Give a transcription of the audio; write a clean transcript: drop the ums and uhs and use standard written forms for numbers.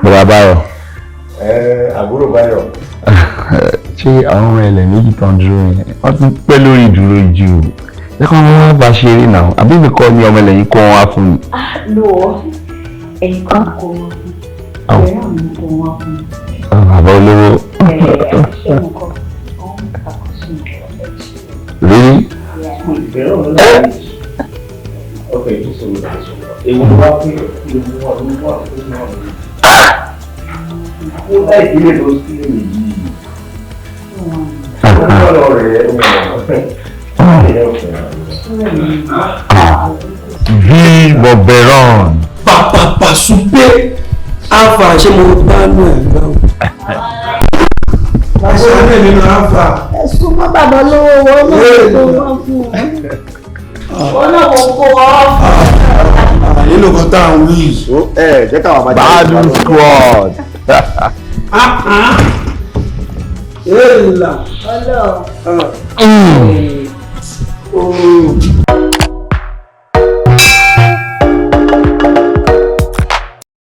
Bọ̀dá Báyọ̀. Àbúrò Báyọ̀. Ṣé àwọn ọmọ ẹlẹ̀ méjì tán dúró yẹn? Wọ́n ti pẹ́ lórí ìdúró jù ú. Ṣé kí wọ́n bá ṣe eré náà? Àbí mi kọ́ ni ọmọ ẹlẹ̀ yìí kọ́ wọn wá fún mi? No, ẹ̀yin kan kó wọn fún mi. Ẹ̀rọ àwọn kó wọn fún mi. Bàbá olówó. Ṣé mo kọ́? Wọ́n ń kàkóso Really? Okay, just so we know. Èwo ló wá pé ìlú wọn ló wà fún wọn. Ó láì sílé lọ sílé yìí. Ó ń bọ̀ lọ rẹ̀ Boberon. Pàpàpà súpé àfà ṣé mo bá nù ẹ̀ lọ́wọ́. Ẹ̀sùn ọ̀nà nínú àfà. ẹ̀sùn mọ́ bàbá lówó wọn náà tó wọ́n fún wọn náà wọ́n kó wọn. Nínú kan tá à ń wí. jẹ́ káwọn máa Badu squad. Èèlà. ọlọ́ọ̀.